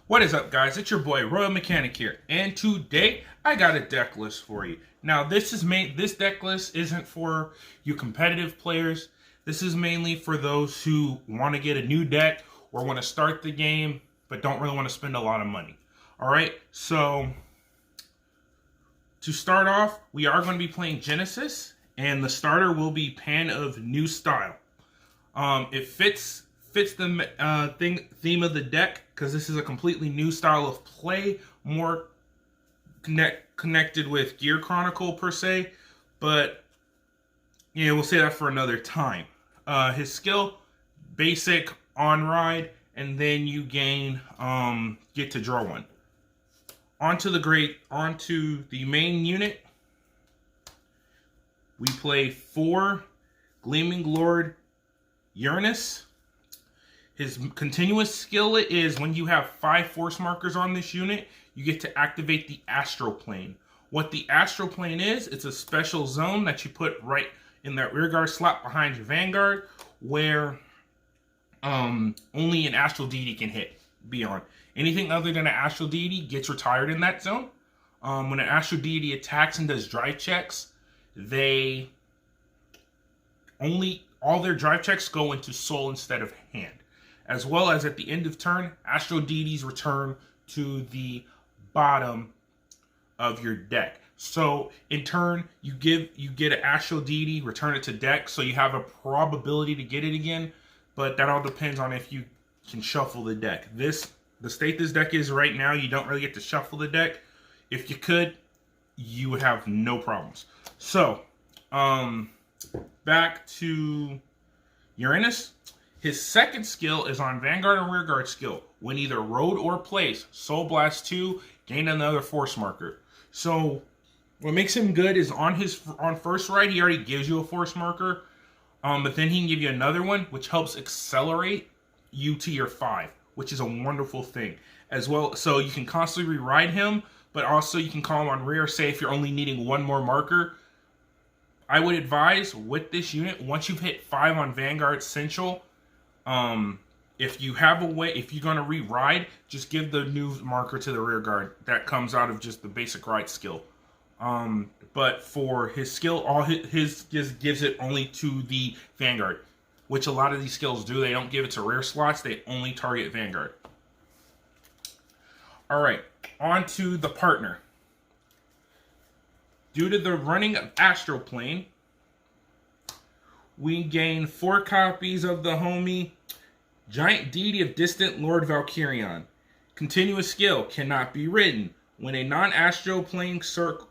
What is up, guys? It's your boy Royal Mechanic here, and today I got a deck list for you. Now, this deck list isn't for you competitive players. This is mainly for those who want to get a new deck or want to start the game but don't really want to spend a lot of money. All right, so to start off, we are going to be playing Genesis, and the starter will be Pan of New Style. It fits the theme of the deck because this is a completely new style of play, more connected with Gear Chronicle per se, but yeah, we'll say that for another time. His skill, basic on ride, and then you gain get to draw one. Onto the main unit. We play 4 Gleaming Lord Uranus. His continuous skill is when you have 5 force markers on this unit, you get to activate the Astral Plane. What the Astral Plane is, it's a special zone that you put right in that rearguard slot behind your Vanguard, where only an Astral Deity can be on. Anything other than an Astral Deity gets retired in that zone. When an Astral Deity attacks and does drive checks, all their drive checks go into soul instead of hand. As well as at the end of turn, Astral Deities return to the bottom of your deck. So in turn, you get an Astral Deity, return it to deck, so you have a probability to get it again. But that all depends on if you can shuffle the deck. The state this deck is right now, you don't really get to shuffle the deck. If you could, you would have no problems. So, back to Uranus. His second skill is on Vanguard and Rearguard skill. When either road or place, Soul Blast 2, gain another force marker. So, what makes him good is on first ride, he already gives you a force marker. But then he can give you another one, which helps accelerate you to your 5, which is a wonderful thing. As well, so you can constantly re-ride him, but also you can call him on rear, say if you're only needing 1 more marker. I would advise with this unit, once you've hit 5 on Vanguard Central, if you're going to re-ride, just give the new marker to the rear guard. That comes out of just the basic ride skill. But for his skill, his just gives it only to the Vanguard, which a lot of these skills do. They don't give it to rear slots. They only target Vanguard. All right, on to the partner. Due to the running of Astral Plane, we gain 4 copies of the homie Giant Deity of Distant Lord Valkyrion. Continuous skill cannot be written. When on a non-astral plane circle,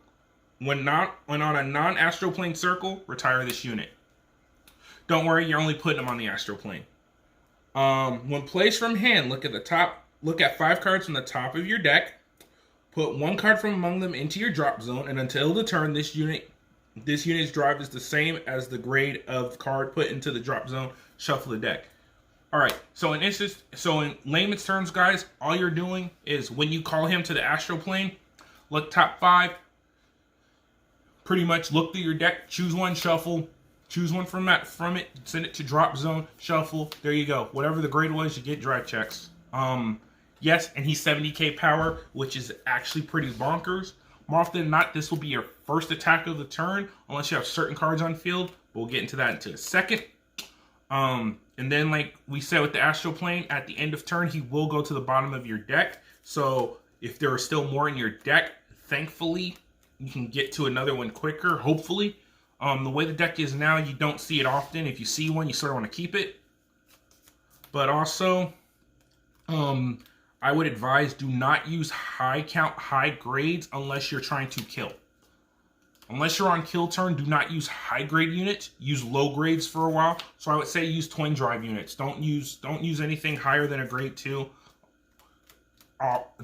retire this unit. Don't worry, you're only putting them on the astral plane. When placed from hand, look at 5 cards from the top of your deck. Put 1 card from among them into your drop zone, and until the turn, this unit's drive is the same as the grade of card put into the drop zone. Shuffle the deck. All right. So in layman's terms, guys, all you're doing is when you call him to the astral plane, look top 5. Pretty much look through your deck, choose one, shuffle, choose one from it, send it to drop zone, shuffle. There you go. Whatever the grade was, you get drive checks. Yes, and he's 70k power, which is actually pretty bonkers. More often than not, this will be your first attack of the turn, unless you have certain cards on field. We'll get into that in a second. And then, like we said with the Astral Plane, at the end of turn, he will go to the bottom of your deck. So if there are still more in your deck, thankfully, you can get to another one quicker, hopefully. The way the deck is now, you don't see it often. If you see one, you sort of want to keep it. But also, I would advise do not use high count, high grades unless you're trying to kill. Unless you're on kill turn, do not use high grade units. Use low grades for a while. So I would say use twin drive units. Don't use anything higher than a grade 2.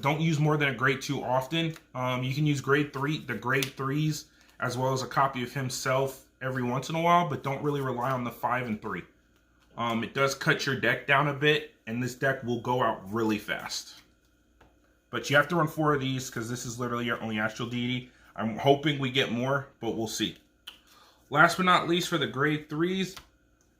Don't use more than a grade 2 often. You can use grade 3, the grade 3s, as well as a copy of himself every once in a while, but don't really rely on the 5 and 3. It does cut your deck down a bit, and this deck will go out really fast. But you have to run 4 of these because this is literally your only Astral Deity. I'm hoping we get more, but we'll see. Last but not least, for the grade 3s,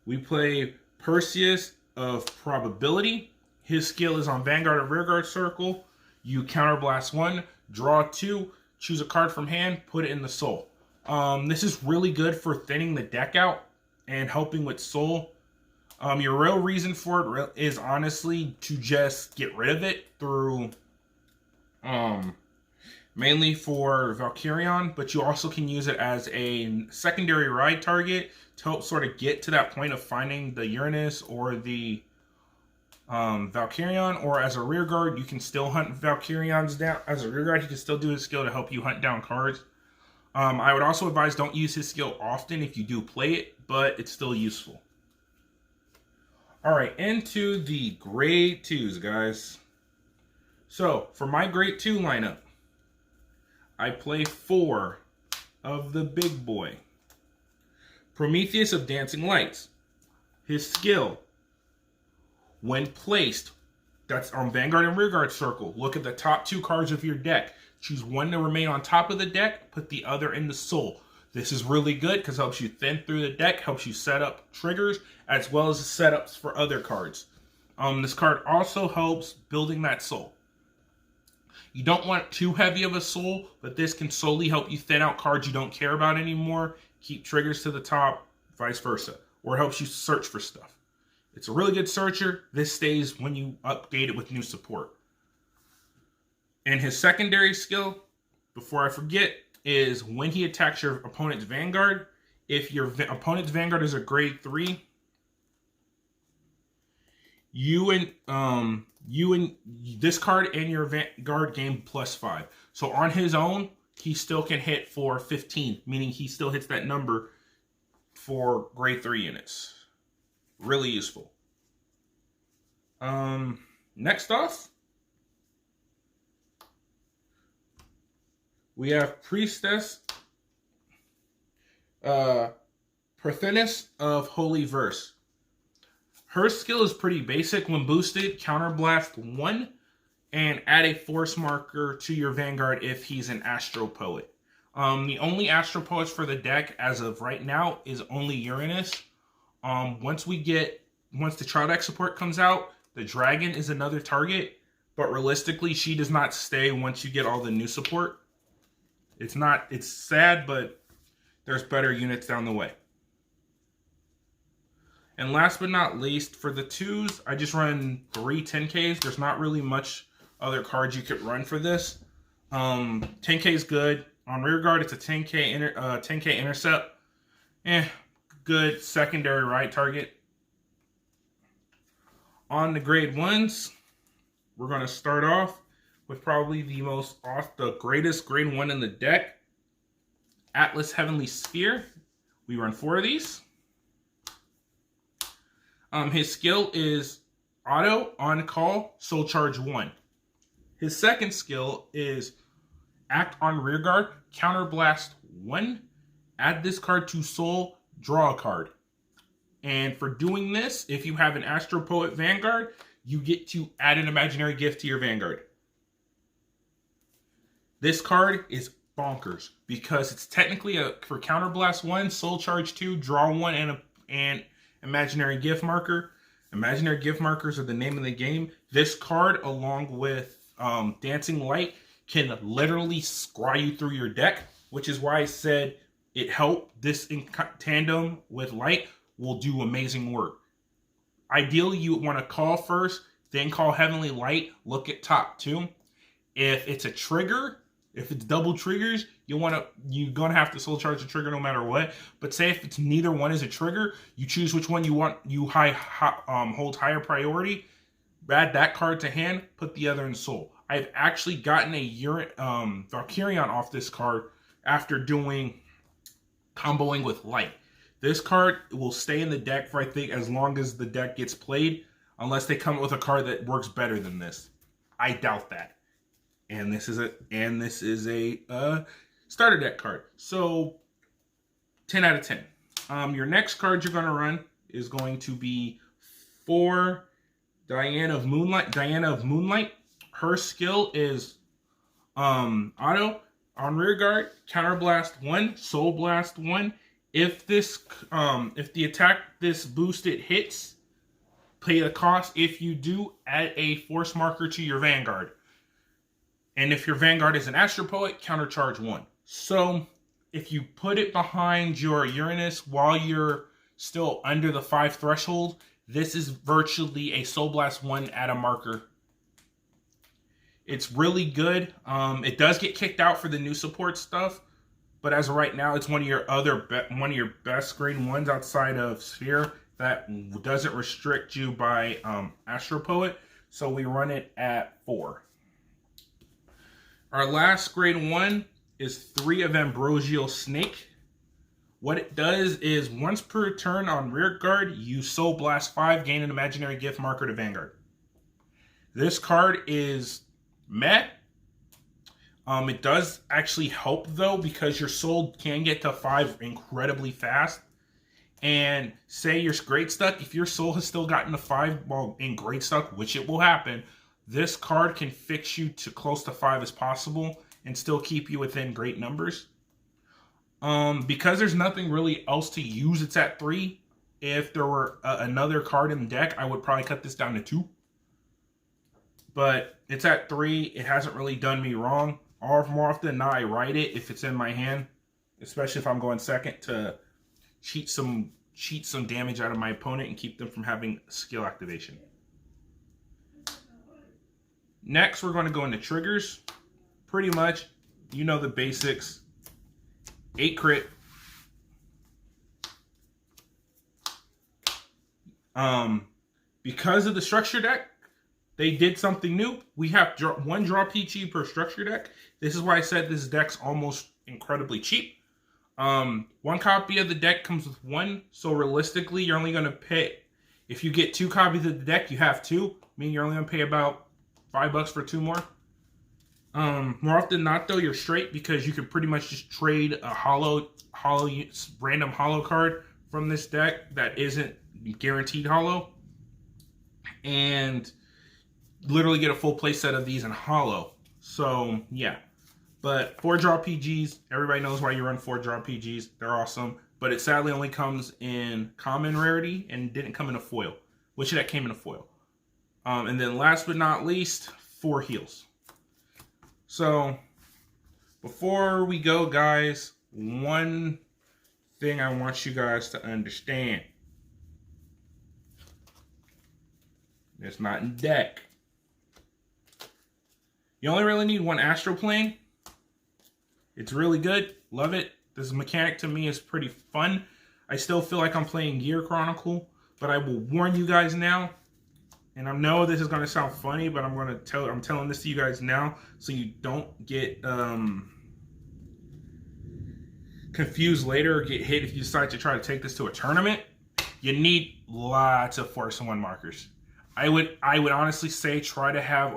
we play Perseus of Probability. His skill is on Vanguard and Rearguard Circle. You counterblast 1, draw 2, choose a card from hand, put it in the soul. This is really good for thinning the deck out and helping with soul. Your real reason for it is honestly to just get rid of it through mainly for Valkyrion, but you also can use it as a secondary ride target to help sort of get to that point of finding the Uranus or the Valkyrion, or as a rear guard, you can still hunt Valkyrions down. As a rear guard, he can still do his skill to help you hunt down cards. I would also advise don't use his skill often if you do play it, but it's still useful. Alright, into the grade 2s, guys. So, for my grade 2 lineup, I play 4 of the big boy. Prometheus of Dancing Lights. His skill, when placed, that's on Vanguard and Rearguard Circle. Look at the top 2 cards of your deck. Choose one to remain on top of the deck, put the other in the soul. This is really good because it helps you thin through the deck, helps you set up triggers, as well as setups for other cards. This card also helps building that soul. You don't want too heavy of a soul, but this can solely help you thin out cards you don't care about anymore, keep triggers to the top, vice versa, or helps you search for stuff. It's a really good searcher. This stays when you update it with new support. And his secondary skill, before I forget, is when he attacks your opponent's Vanguard. If your opponent's Vanguard is a grade 3, you and this card and your Vanguard gain +5. So on his own, he still can hit for 15, meaning he still hits that number for grade 3 units. Really useful. Next off, we have Priestess Parthenis of Holy Verse. Her skill is pretty basic. When boosted, counterblast 1 and add a force marker to your Vanguard if he's an Astro Poet. The only Astro Poets for the deck as of right now is only Uranus. Once the Trial Deck support comes out, the Dragon is another target, but realistically, she does not stay once you get all the new support. It's sad, but there's better units down the way. And last but not least, for the 2s, I just run 3 10Ks. There's not really much other cards you could run for this. 10K is good. On Rearguard, it's a 10K intercept. Good secondary right target. On the grade 1s, we're going to start off with probably the greatest grade 1 in the deck, Atlas Heavenly Sphere. We run 4 of these. His skill is auto, on call, soul charge 1. His second skill is act on rearguard, counterblast 1, add this card to soul, draw a card. And for doing this, if you have an Astro Poet Vanguard, you get to add an imaginary gift to your Vanguard. This card is bonkers because it's technically for counterblast 1, soul charge 2, draw 1, and imaginary gift marker. Imaginary gift markers are the name of the game. This card, along with Dancing Light, can literally scry you through your deck, which is why I said it helped. This in tandem with Light will do amazing work. Ideally, you want to call first, then call Heavenly Light, look at top 2. If it's a trigger, if it's double triggers, you're gonna have to soul charge the trigger no matter what. But say if it's neither one is a trigger, you choose which one you want. You hold higher priority. Add that card to hand. Put the other in soul. I've actually gotten a Valkyrion off this card after doing comboing with Light. This card will stay in the deck for I think as long as the deck gets played, unless they come up with a card that works better than this. I doubt that. And this is a starter deck card. So 10 out of 10. Your next card you're going to run is going to be 4 Diana of Moonlight. Her skill is auto on rearguard, counterblast 1, soul blast 1. If the attack this boosted hits, pay the cost if you do add a force marker to your Vanguard. And if your Vanguard is an Astro Poet, countercharge 1. So if you put it behind your Uranus while you're still under the 5 threshold, this is virtually a Soul Blast 1 add a marker. It's really good. It does get kicked out for the new support stuff, but as of right now, it's one of your best grade 1s outside of Sphere that doesn't restrict you by Astro Poet. So we run it at 4. Our last grade 1 is 3 of Ambrosial Snake. What it does is once per turn on rear guard, you Soul Blast 5, gain an imaginary gift marker to Vanguard. This card is meh. It does actually help though, because your soul can get to 5 incredibly fast. And say you're great stuck, if your soul has still gotten to 5 while in great stuck, which it will happen, this card can fix you to close to 5 as possible and still keep you within great numbers. Because there's nothing really else to use, it's at 3. If there were another card in the deck, I would probably cut this down to 2. But it's at 3. It hasn't really done me wrong. Or more often than not, I write it if it's in my hand, especially if I'm going second, to cheat some damage out of my opponent and keep them from having skill activation. Next, we're going to go into triggers. Pretty much, you know the basics. 8 crit. Because of the structure deck, they did something new. We have 1 draw PG per structure deck. This is why I said this deck's almost incredibly cheap. 1 copy of the deck comes with 1, so realistically, you're only going to pay, if you get 2 copies of the deck, you have 2, meaning you're only going to pay about $5 for 2 more. More often than not, though, you're straight, because you can pretty much just trade a random hollow card from this deck that isn't guaranteed hollow, and literally get a full play set of these in hollow. So yeah, but 4 draw PGs, everybody knows why you run 4 draw PGs. They're awesome, but it sadly only comes in common rarity and didn't come in a foil, which that came in a foil. And then last but not least, 4 heals. So before we go, guys, one thing I want you guys to understand. It's not in deck. You only really need 1 Astro Plane. It's really good. Love it. This mechanic to me is pretty fun. I still feel like I'm playing Gear Chronicle, but I will warn you guys now. And I know this is going to sound funny, but I'm telling this to you guys now so you don't get confused later or get hit if you decide to try to take this to a tournament. You need lots of Force 1 markers. I would honestly say try to have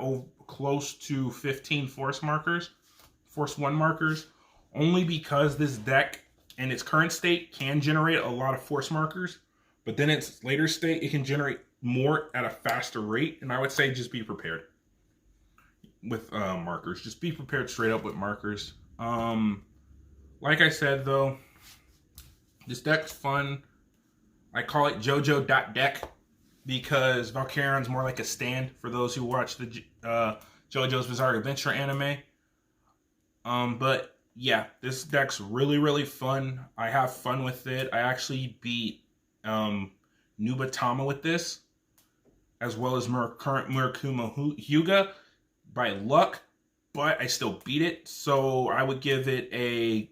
close to 15 Force 1 markers, only because this deck in its current state can generate a lot of Force markers, but then its later state, it can generate more at a faster rate, and I would say just be prepared with markers. Just be prepared straight up with markers. Like I said, though, this deck's fun. I call it JoJo.deck because Valkyrion's more like a stand for those who watch the JoJo's Bizarre Adventure anime. But yeah, this deck's really, really fun. I have fun with it. I actually beat Nubatama with this, as well as current Murakuma Hyuga by luck, but I still beat it. So I would give it a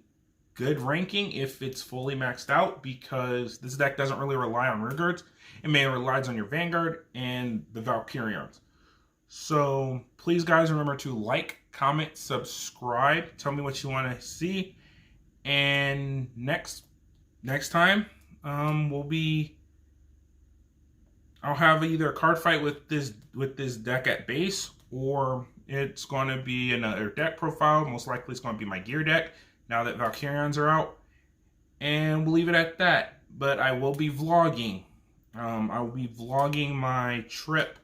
good ranking if it's fully maxed out, because this deck doesn't really rely on rear guards. It mainly relies on your Vanguard and the Valkyrions. So please, guys, remember to like, comment, subscribe. Tell me what you want to see. And next time, I'll have either a card fight with this deck at base, or it's going to be another deck profile. Most likely it's going to be my gear deck now that Valkyrions are out. And we'll leave it at that. But I will be vlogging. I will be vlogging my trip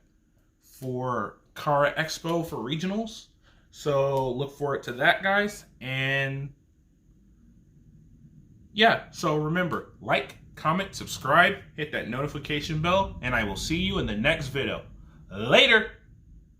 for Kara Expo for regionals. So look forward to that, guys. And yeah, so remember, like, comment, subscribe, hit that notification bell, and I will see you in the next video. Later!